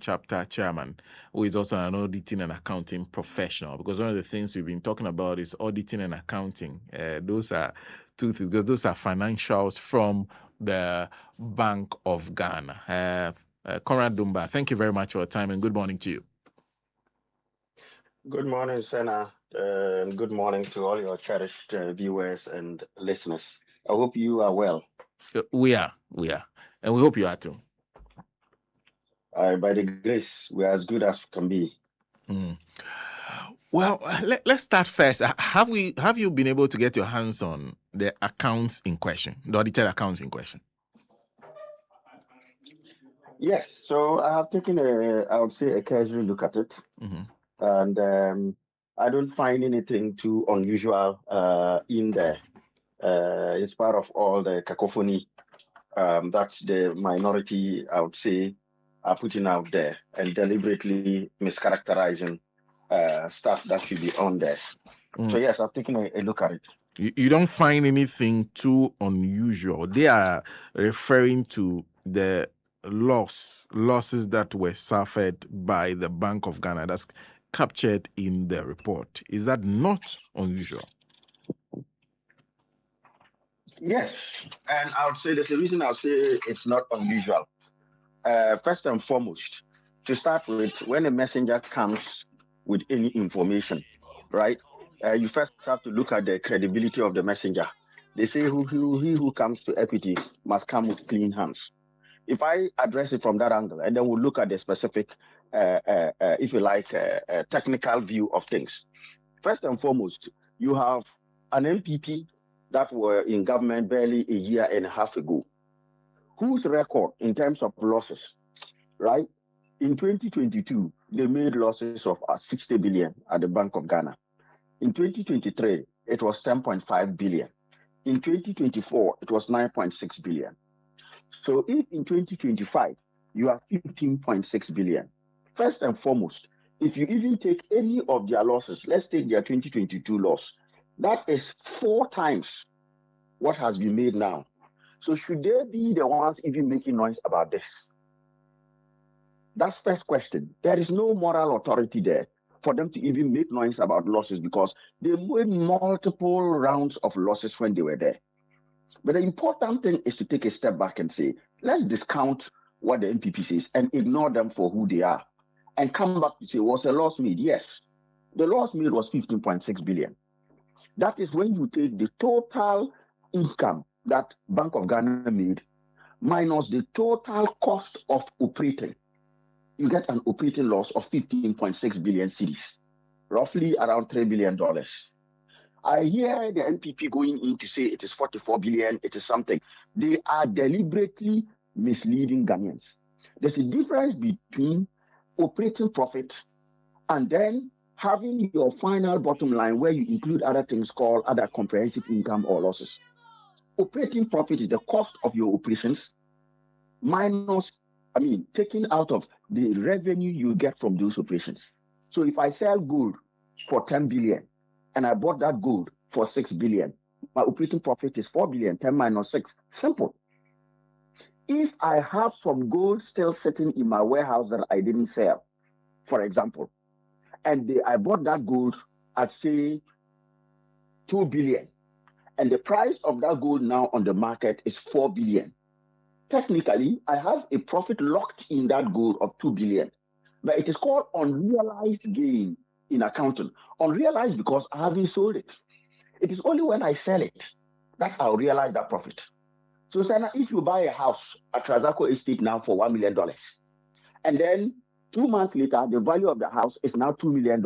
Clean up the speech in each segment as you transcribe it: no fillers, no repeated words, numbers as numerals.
chapter chairman, who is also an auditing and accounting professional, because one of the things we've been talking about is auditing and accounting. Those are two things, because those are financials from the Bank of Ghana. CONRAD DUMBAH, thank you very much for your time and good morning to you. Good morning, Senna. Good morning to all your cherished viewers and listeners. I hope you are well. We are. And we hope you are too. By the grace, we are as good as can be. Well, let's start first. Have you been able to get your hands on the accounts in question, the audited accounts in question? Yes, so I have taken I would say, a casual look at it, and I don't find anything too unusual in there. In spite of all the cacophony that's the minority, I would say, are putting out there and deliberately mischaracterizing stuff that should be on there. So yes, I've taken a look at it. You don't find anything too unusual. They are referring to the losses that were suffered by the Bank of Ghana. That's captured in the report. Is that not unusual? Yes, and I would say there's a reason I'll say it's not unusual. First and foremost, to start with, when a messenger comes with any information, right, you first have to look at the credibility of the messenger. They say he who comes to equity must come with clean hands. If I address it from that angle, and then we'll look at the specific, if you like, technical view of things. First and foremost, you have an NPP that were in government barely a year and a half ago, whose record in terms of losses, right? In 2022, they made losses of 60 billion at the Bank of Ghana. In 2023, it was 10.5 billion. In 2024, it was 9.6 billion. So if in 2025, you have 15.6 billion, first and foremost, if you even take any of their losses, let's take their 2022 loss, that is 4 times what has been made now. So should they be the ones even making noise about this? That's first question. There is no moral authority there for them to even make noise about losses, because they made multiple rounds of losses when they were there. But the important thing is to take a step back and say, let's discount what the NPP says and ignore them for who they are, and come back to say, was a loss made? Yes. The loss made was 15.6 billion. That is when you take the total income that Bank of Ghana made minus the total cost of operating. You get an operating loss of 15.6 billion cedis, roughly around $3 billion. I hear the NPP going in to say it is 44 billion, it is something. They are deliberately misleading Ghanaians. There's a difference between operating profit and then having your final bottom line where you include other things called other comprehensive income or losses. Operating profit is the cost of your operations minus, taking out of the revenue you get from those operations. So if I sell gold for 10 billion and I bought that gold for 6 billion, my operating profit is 4 billion, 10 minus 6. Simple. If I have some gold still sitting in my warehouse that I didn't sell, for example, and I bought that gold at, say, 2 billion, and the price of that gold now on the market is 4 billion. Technically, I have a profit locked in that gold of 2 billion, but it is called unrealized gain in accounting. Unrealized because I haven't sold it. It is only when I sell it that I'll realize that profit. So, Sana, if you buy a house at Trazaco Estate now for $1 million, and then 2 months later, the value of the house is now $2 million,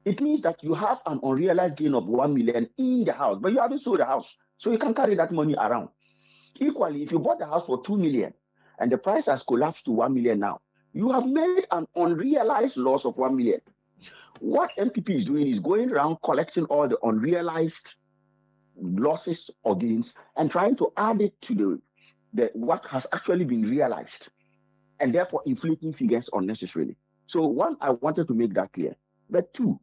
it means that you have an unrealized gain of 1 million in the house, but you haven't sold the house. So you can carry that money around. Equally, if you bought the house for 2 million and the price has collapsed to 1 million now, you have made an unrealized loss of 1 million. What NPP is doing is going around collecting all the unrealized losses or gains and trying to add it to the what has actually been realized, and therefore inflating figures unnecessarily. So one, I wanted to make that clear. But two,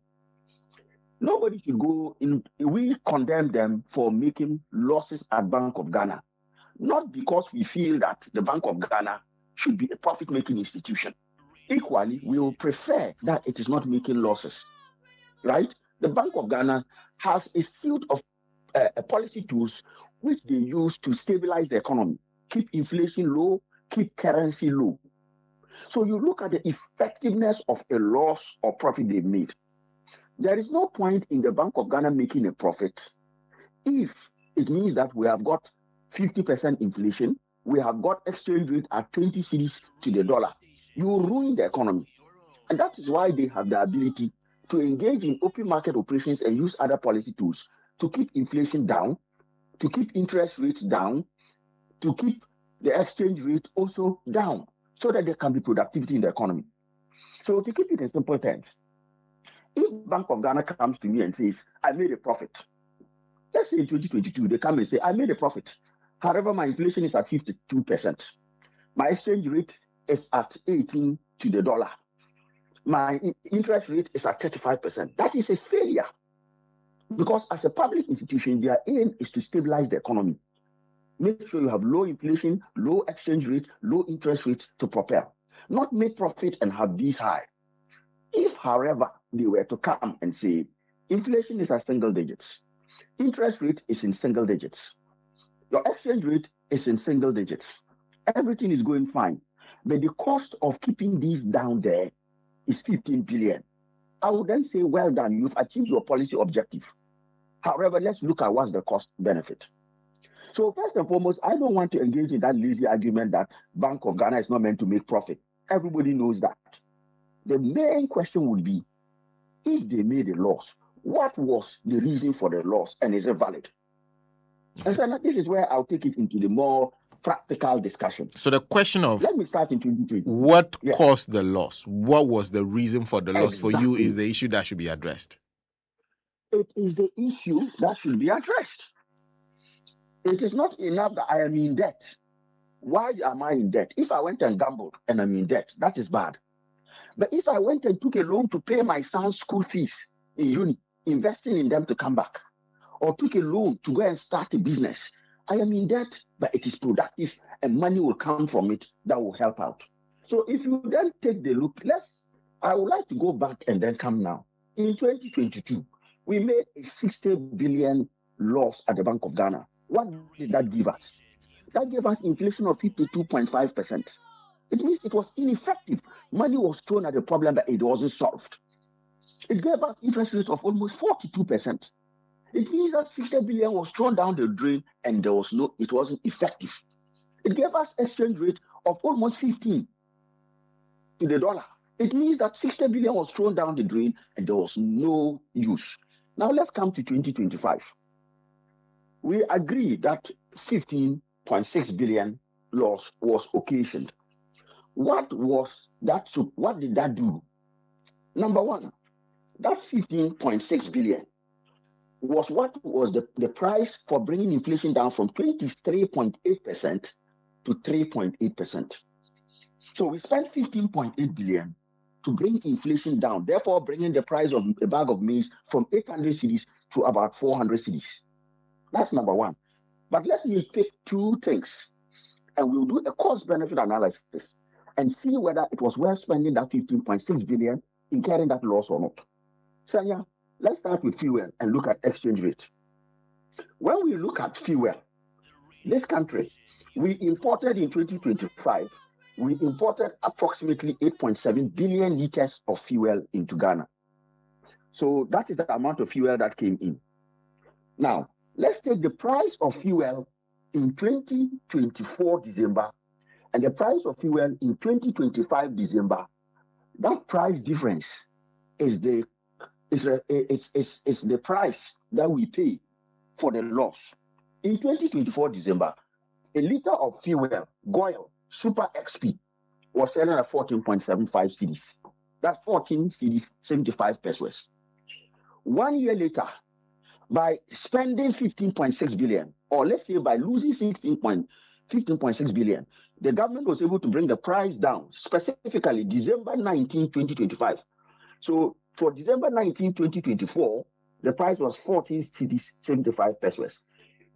nobody should go in. We condemn them for making losses at Bank of Ghana, not because we feel that the Bank of Ghana should be a profit-making institution. Equally, we will prefer that it is not making losses, right? The Bank of Ghana has a suite of policy tools which they use to stabilize the economy, keep inflation low, keep currency low. So you look at the effectiveness of a loss or profit they've made. There is no point in the Bank of Ghana making a profit if it means that we have got 50% inflation, we have got exchange rate at 20 cedis to the dollar. You will ruin the economy. And that is why they have the ability to engage in open market operations and use other policy tools to keep inflation down, to keep interest rates down, to keep the exchange rate also down, so that there can be productivity in the economy. So to keep it in simple terms, if Bank of Ghana comes to me and says, I made a profit, let's say in 2022, they come and say, I made a profit. However, my inflation is at 52%. My exchange rate is at 18 to the dollar. My interest rate is at 35%. That is a failure. Because as a public institution, their aim is to stabilize the economy. Make sure you have low inflation, low exchange rate, low interest rate to propel. Not make profit and have these high. If, however, they were to come and say, inflation is at single digits, interest rate is in single digits, your exchange rate is in single digits, everything is going fine, but the cost of keeping these down there is 15 billion. I would then say, well done, you've achieved your policy objective. However, let's look at what's the cost benefit. So first and foremost, I don't want to engage in that lazy argument that Bank of Ghana is not meant to make profit. Everybody knows that. The main question would be, if they made a loss, what was the reason for the loss, and is it valid? And so this is where I'll take it into the more practical discussion. So the question of, let me start in 2020. What caused the loss? What was the reason for the loss for you is the issue that should be addressed. It is the issue that should be addressed. It is not enough that I am in debt. Why am I in debt? If I went and gambled and I'm in debt, that is bad. But if I went and took a loan to pay my son's school fees in uni, investing in them to come back, or took a loan to go and start a business, I am in debt, but it is productive and money will come from it that will help out. So if you then take the look, I would like to go back and then come now. In 2022, we made a 60 billion loss at the Bank of Ghana. What did that give us? That gave us inflation of 52.5%. It means it was ineffective. Money was thrown at the problem, but it wasn't solved. It gave us interest rates of almost 42%. It means that 60 billion was thrown down the drain and it wasn't effective. It gave us exchange rate of almost 15 to the dollar. It means that 60 billion was thrown down the drain and there was no use. Now let's come to 2025. We agree that 15.6 billion loss was occasioned. What did that do? Number one, that 15.6 billion was what was the price for bringing inflation down from 23.8% to 3.8%. So we spent 15.8 billion to bring inflation down, therefore bringing the price of a bag of maize from 800 cedis to about 400 cedis. That's number one. But let me take two things and we'll do a cost-benefit analysis and see whether it was worth spending that 15.6 billion in carrying that loss or not. Sanya, let's start with fuel and look at exchange rate. When we look at fuel, this country, we imported in 2025, we imported approximately 8.7 billion liters of fuel into Ghana. So that is the amount of fuel that came in. Now, let's take the price of fuel in 2024 December and the price of fuel in 2025 December. That price difference is the price that we pay for the loss. In 2024 December, a liter of fuel, Goil Super XP, was selling at 14.75 cedis. That's 14 cedis, 75 pesos. 1 year later, by spending 15.6 billion, or let's say by losing 15.6 billion, the government was able to bring the price down, specifically December 19, 2025. So for December 19, 2024, the price was 14 cedis, 75 pesos.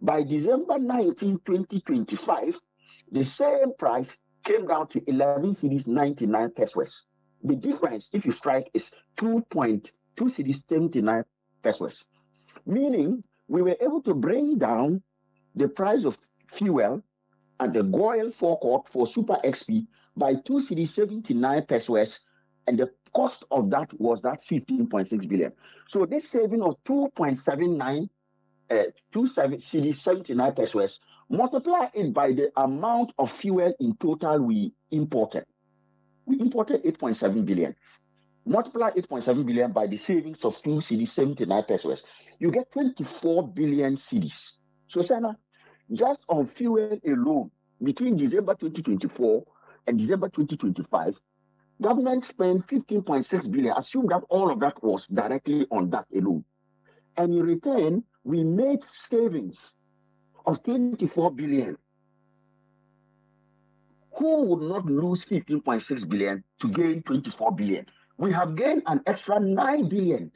By December 19, 2025, the same price came down to 11 cedis 99 pesos. The difference, if you strike, is 2.2 cedis 79 pesos. Meaning, we were able to bring down the price of fuel and the oil forecourt for Super XP by 2 cedis 79 pesos, and the cost of that was that 15.6 billion. So this saving of 2.79 cedis 79 pesos, multiply it by the amount of fuel in total we imported. We imported 8.7 billion. Multiply 8.7 billion by the savings of 2 cedis 79 pesos. You get 24 billion cedis. So, Sana, just on fuel alone, between December 2024 and December 2025, government spent 15.6 billion. Assume that all of that was directly on that alone. And in return, we made savings of 24 billion. Who would not lose 15.6 billion to gain 24 billion? We have gained an extra 9 billion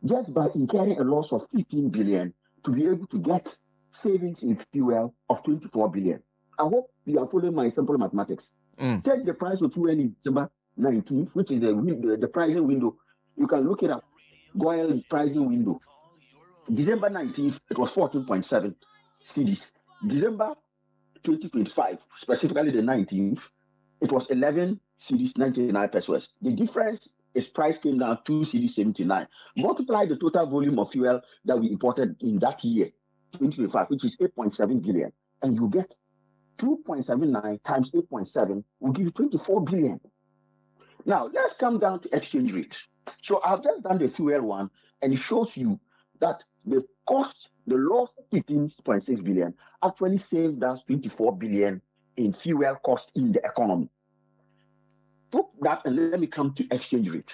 just by incurring a loss of 15 billion to be able to get savings in fuel of 24 billion. I hope you are following my simple mathematics. Take the price of fuel in December 19th, which is the pricing window. You can look it up. Oil pricing window. December 19th, it was 14.7 cedis. December 2025, specifically the 19th, it was 11 cedis 99 pesos. The difference is price came down 2 cedis 79. Multiply the total volume of fuel that we imported in that year, 2025, which is 8.7 billion, and you get 2.79 times 8.7 will give you 24 billion. Now, let's come down to exchange rate. So I've just done the fuel one, and it shows you that the cost, the loss of 15.6 billion actually saved us 24 billion in fuel cost in the economy. Put that and let me come to exchange rate.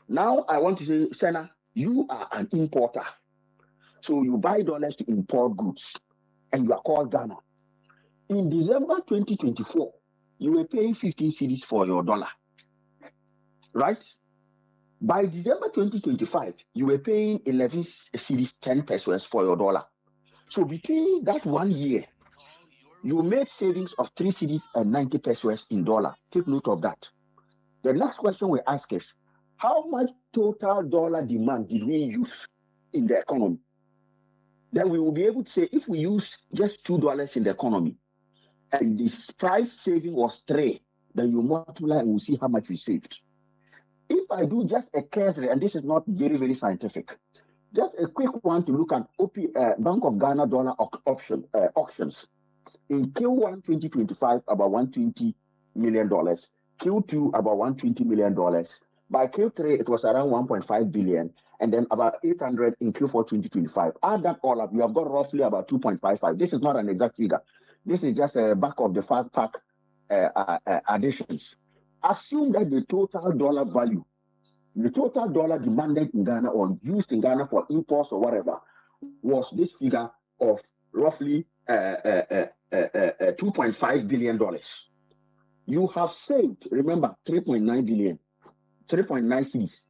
Now I want to say, Senna, you are an importer. So you buy dollars to import goods, and you are called Ghana. In December 2024, you were paying 15 cedis for your dollar, right? By December 2025, you were paying 11 cedis 10 pesos for your dollar. So between that 1 year, you made savings of 3 cedis and 90 pesos in dollar. Take note of that. The next question we ask is, how much total dollar demand did we use in the economy? Then we will be able to say, if we use just $2 in the economy, and the price saving was 3, then you multiply and we'll see how much we saved. If I do just a cursory, and this is not very, very scientific, just a quick one to look at Bank of Ghana dollar auctions. In Q1 2025, about $120 million. Q2, about $120 million. By Q3, it was around 1.5 billion, and then about 800 in Q4 2025. Add that all up, you have got roughly about 2.55. This is not an exact figure. This is just a back of the 5-pack additions. Assume that the total dollar value, the total dollar demanded in Ghana or used in Ghana for imports or whatever, was this figure of roughly $2.5 billion. You have saved, remember, 3.9 billion, 3.9 cedis,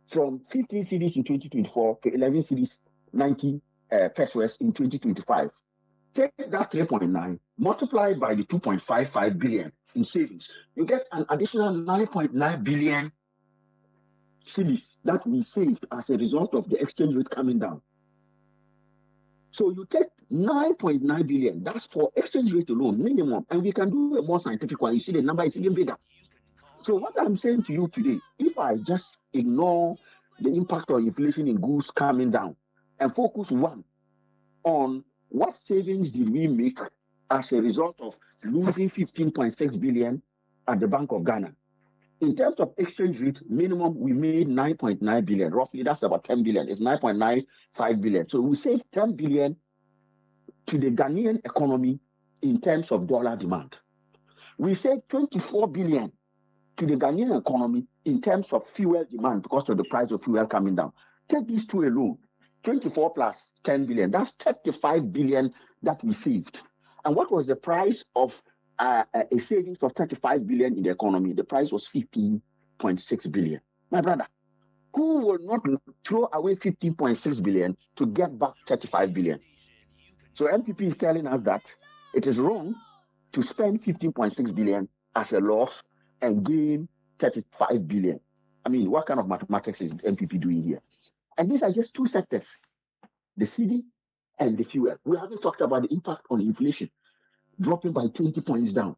from 15 cedis in 2024 to 11 cedis 90 pesos in 2025. Take that 3.9, multiply by the 2.55 billion in savings. You get an additional 9.9 billion cedis that we saved as a result of the exchange rate coming down. So you take 9.9 billion, that's for exchange rate alone, minimum, and we can do a more scientific one. You see the number is even bigger. So what I'm saying to you today, if I just ignore the impact of inflation in goods coming down and focus one on what savings did we make as a result of losing 15.6 billion at the Bank of Ghana. In terms of exchange rate, minimum, we made 9.9 billion. Roughly, that's about 10 billion. It's 9.95 billion. So we saved 10 billion to the Ghanaian economy in terms of dollar demand. We saved 24 billion to the Ghanaian economy in terms of fuel demand because of the price of fuel coming down. Take these two alone, 24 plus 10 billion. That's 35 billion that we saved. And what was the price of a savings of 35 billion in the economy? The price was 15.6 billion. My brother, who will not throw away 15.6 billion to get back 35 billion? So NPP is telling us that it is wrong to spend 15.6 billion as a loss and gain 35 billion. I mean, what kind of mathematics is NPP doing here? And these are just two sectors, the CD and the fuel. We haven't talked about the impact on inflation, dropping by 20 points down.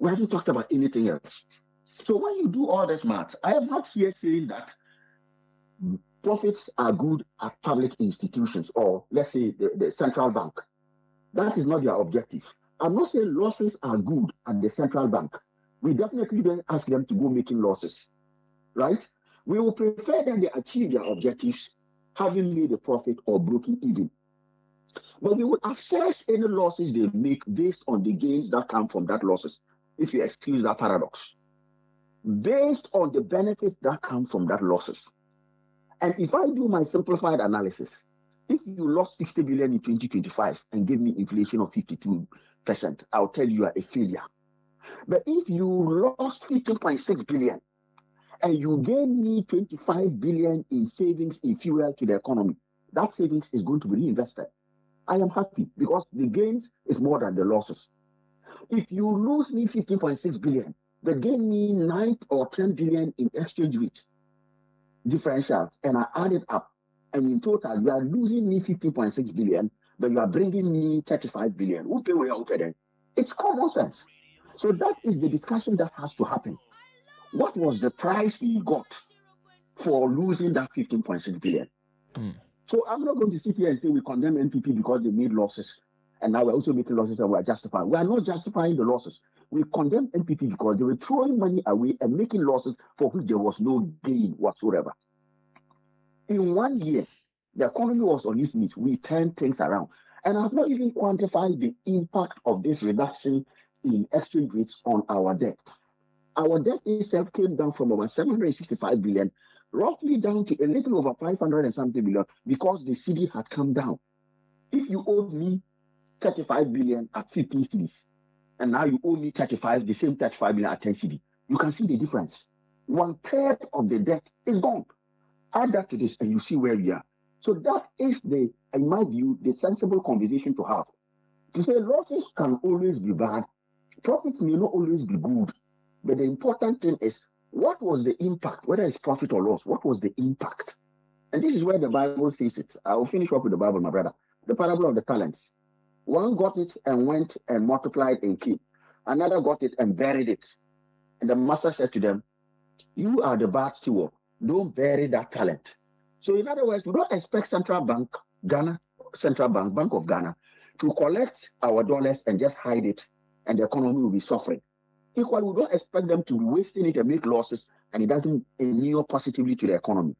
We haven't talked about anything else. So when you do all this math, I am not here saying that profits are good at public institutions or, let's say, the central bank. That is not their objective. I'm not saying losses are good at the central bank. We definitely don't ask them to go making losses, right? We will prefer that they achieve their objectives, having made a profit or broken even. But we will assess any losses they make based on the gains that come from that losses, if you excuse that paradox, based on the benefits that come from that losses. And if I do my simplified analysis, if you lost 60 billion in 2025 and gave me inflation of 52%, I'll tell you are a failure. But if you lost 15.6 billion and you gain me 25 billion in savings in fuel to the economy, that savings is going to be reinvested. I am happy because the gains is more than the losses. If you lose me 15.6 billion, but gain me 9 or 10 billion in exchange rate differentials, and I add it up, and in total, you are losing me 15.6 billion, but you are bringing me 35 billion. Who pay where you then? It's common sense. So that is the discussion that has to happen. What was the price we got for losing that 15.6 billion? So I'm not going to sit here and say we condemn NPP because they made losses, and now we're also making losses and we're justifying. We are not justifying the losses. We condemn NPP because they were throwing money away and making losses for which there was no gain whatsoever. In 1 year, the economy was on its knees. We turned things around. And I've not even quantified the impact of this reduction in exchange rates on our debt. Our debt itself came down from about 765 billion, roughly down to a little over 500 and something billion because the CD had come down. If you owed me 35 billion at 15 CDs, and now you owe me 35, the same 35 billion at 10 CD, you can see the difference. 1/3 of the debt is gone. Add that to this and you see where we are. So that is in my view, the sensible conversation to have. To say losses can always be bad, profits may not always be good. But the important thing is, what was the impact, whether it's profit or loss, what was the impact? And this is where the Bible says it. I will finish up with the Bible, my brother. The parable of the talents. One got it and went and multiplied and came. Another got it and buried it. And the master said to them, you are the bad steward. Don't bury that talent. So in other words, we don't expect Central Bank, Ghana, Central Bank, Bank of Ghana, to collect our dollars and just hide it, and the economy will be suffering. Equally, we don't expect them to be wasting it and make losses, and it doesn't inure positively to the economy.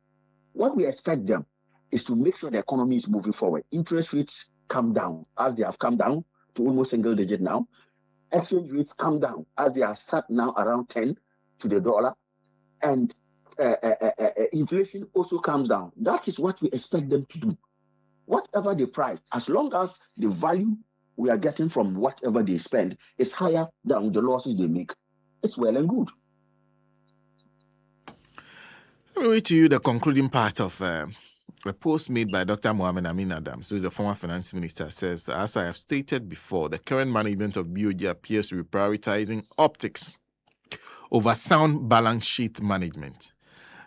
What we expect them is to make sure the economy is moving forward. Interest rates come down, as they have come down to almost single digit now. Exchange rates come down, as they are sat now around 10 to the dollar. And inflation also comes down. That is what we expect them to do. Whatever the price, as long as the value we are getting from whatever they spend is higher than the losses they make, it's well and good. Let me read to you the concluding part of a post made by Dr. Mohamed Amin Adams, who is the former finance minister. Says, as I have stated before, the current management of BoG appears to be prioritizing optics over sound balance sheet management.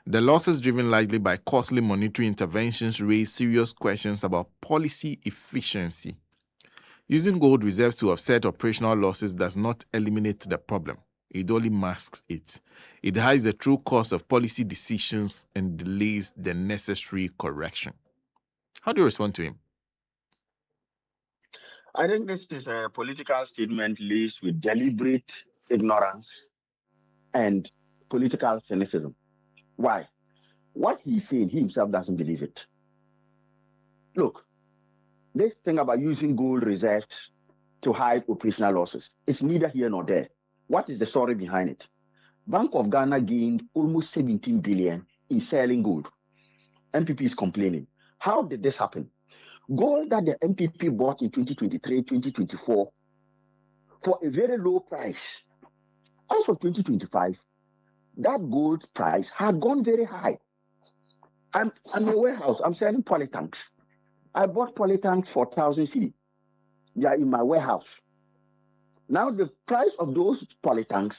The losses driven largely by costly monetary interventions raise serious questions about policy efficiency. Using gold reserves to offset operational losses does not eliminate the problem. It only masks it. It hides the true cost of policy decisions and delays the necessary correction. How do you respond to him? I think this is a political statement laced with deliberate ignorance and political cynicism. Why? What he's saying, he himself doesn't believe it. Look, this thing about using gold reserves to hide operational losses, it's neither here nor there. What is the story behind it? Bank of Ghana gained almost 17 billion in selling gold. NPP is complaining. How did this happen? Gold that the NPP bought in 2023, 2024 for a very low price. As of 2025, that gold price had gone very high. I'm in a warehouse. I'm selling polytanks. I bought polytanks for 1,000 cedi. They are in my warehouse. Now the price of those polytanks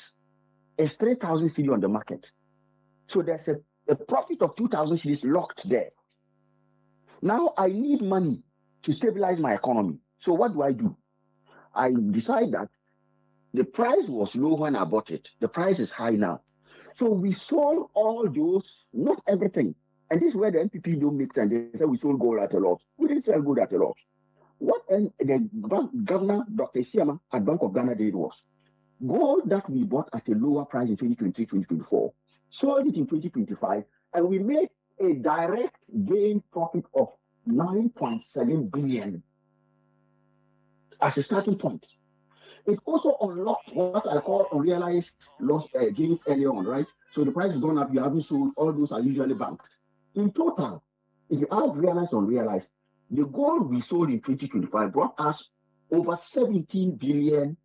is 3,000 cedi on the market. So there's a profit of 2,000 cedis locked there. Now I need money to stabilize my economy. So what do? I decide that the price was low when I bought it. The price is high now. So we sold all those, not everything. And this is where the NPP don't make sense. They say we sold gold at a loss. We didn't sell gold at a loss. What the governor, Dr. Siama, at Bank of Ghana did was gold that we bought at a lower price in 2023, 2024, sold it in 2025, and we made a direct gain profit of 9.7 billion as a starting point. It also unlocked what I call unrealized loss gains earlier on, right? So the price is gone up, you haven't sold, all those are usually banked. In total, if you add realized and unrealized, the gold we sold in 2025 brought us over 17 billion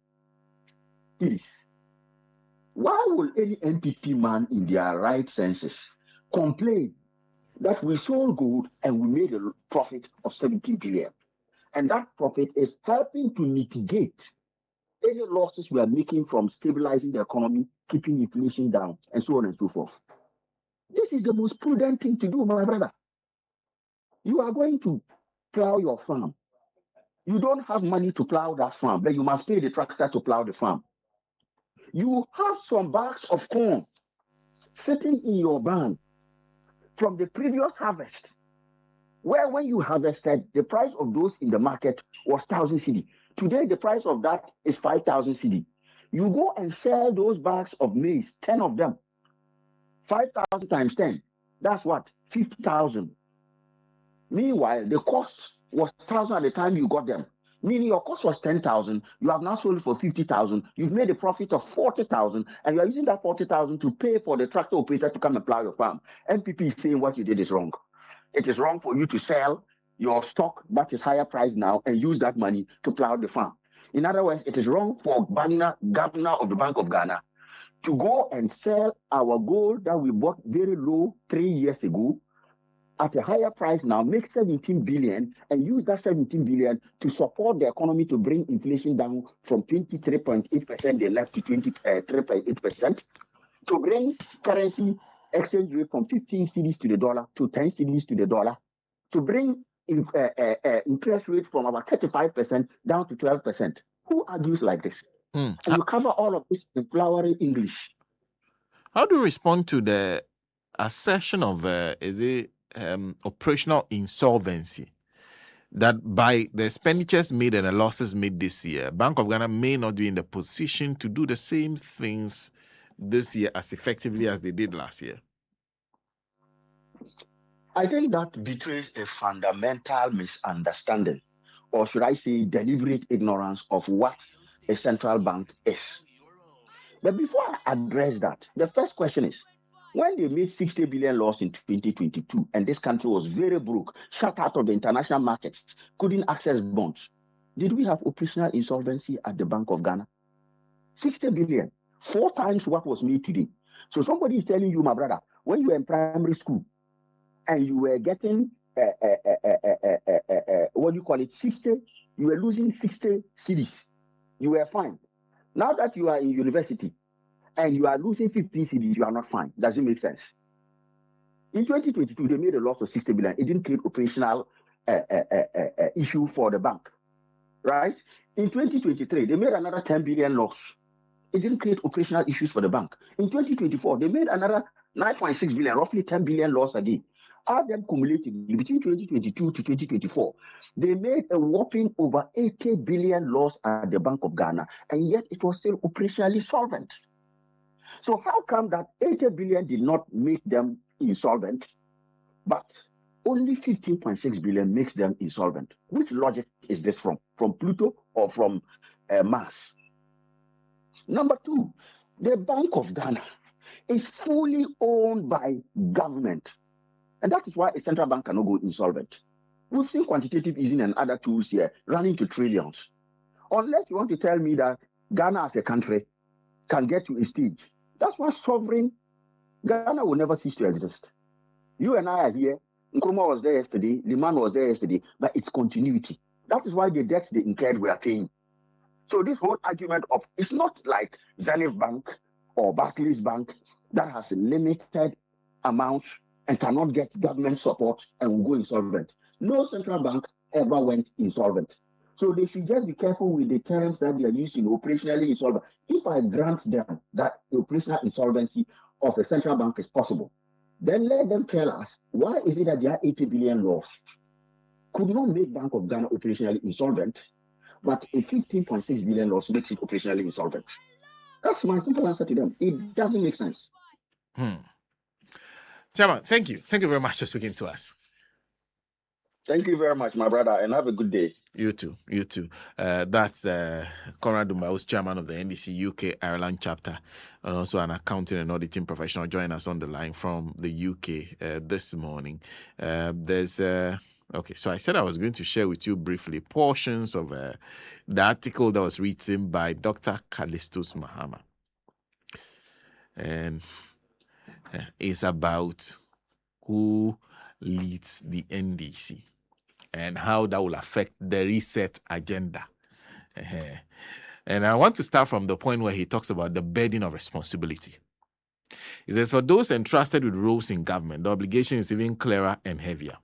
cedis. Why will any NPP man in their right senses complain that we sold gold and we made a profit of 17 billion? And that profit is helping to mitigate any losses we are making from stabilizing the economy, keeping inflation down, and so on and so forth. This is the most prudent thing to do, my brother. You are going to plow your farm. You don't have money to plow that farm, but you must pay the tractor to plow the farm. You have some bags of corn sitting in your barn from the previous harvest, where when you harvested, the price of those in the market was 1,000 cedi. Today, the price of that is 5,000 cedi. You go and sell those bags of maize, 10 of them, 5,000 times 10. That's what? 50,000. Meanwhile, the cost was 1,000 at the time you got them. Meaning your cost was 10,000. You have now sold it for 50,000. You've made a profit of 40,000, and you are using that 40,000 to pay for the tractor operator to come and plow your farm. NPP is saying what you did is wrong. It is wrong for you to sell your stock that is higher price now and use that money to plow the farm. In other words, it is wrong for governor of the Bank of Ghana to go and sell our gold that we bought very low 3 years ago at a higher price now, make 17 billion and use that 17 billion to support the economy to bring inflation down from 23.8% they left to 23.8%, to bring currency exchange rate from 15 cedis to the dollar to 10 cedis to the dollar, to bring interest rate from about 35% down to 12%. Who argues like this? And you cover all of this in flowery English. How do you respond to the assertion of operational insolvency, that by the expenditures made and the losses made this year, Bank of Ghana may not be in the position to do the same things this year as effectively as they did last year? I think that betrays a fundamental misunderstanding, or should I say deliberate ignorance of what a central bank is. But before I address that, the first question is, when they made 60 billion loss in 2022 and this country was very broke, shut out of the international markets, couldn't access bonds, did we have operational insolvency at the Bank of Ghana? 60 billion, 4 times what was made today. So somebody is telling you, my brother, when you were in primary school and you were getting, 60, you were losing 60 cedis, you were fine. Now that you are in university and you are losing 15 cedis, you are not fine. Does it make sense? In 2022, they made a loss of 60 billion. It didn't create operational issue for the bank, right? In 2023, they made another 10 billion loss. It didn't create operational issues for the bank. In 2024, they made another 9.6 billion, roughly 10 billion loss again. Add them cumulatively between 2022 to 2024, they made a whopping over 80 billion loss at the Bank of Ghana, and yet it was still operationally solvent. So how come that 80 billion did not make them insolvent, but only 15.6 billion makes them insolvent? Which logic is this from? From Pluto or from Mars? Number 2, the Bank of Ghana is fully owned by government. And that is why a central bank cannot go insolvent. We've seen quantitative easing and other tools here running to trillions. Unless you want to tell me that Ghana as a country can get to a stage, that's why sovereign Ghana will never cease to exist. You and I are here. Nkrumah was there yesterday. Liman was there yesterday. But it's continuity. That is why the debts they incurred we are paying. So this whole argument of it's not like Zenith Bank or Barclays Bank that has a limited amount and cannot get government support and will go insolvent. No central bank ever went insolvent. So they should just be careful with the terms that they are using, operationally insolvent. If I grant them that operational insolvency of a central bank is possible, then let them tell us why is it that their 80 billion loss could not make Bank of Ghana operationally insolvent, but a 15.6 billion loss makes it operationally insolvent. That's my simple answer to them. It doesn't make sense. Chairman, thank you. Thank you very much for speaking to us. Thank you very much, my brother, and have a good day. You too. You too. That's CONRAD DUMBAH, who's chairman of the NDC UK Ireland chapter, and also an accounting and auditing professional, joining us on the line from the UK this morning. Okay, so I said I was going to share with you briefly portions of the article that was written by Dr. Callistus Mahama. And it's about who leads the NDC and how that will affect the reset agenda. And I want to start from the point where he talks about the burden of responsibility. He says, for those entrusted with roles in government, the obligation is even clearer and heavier.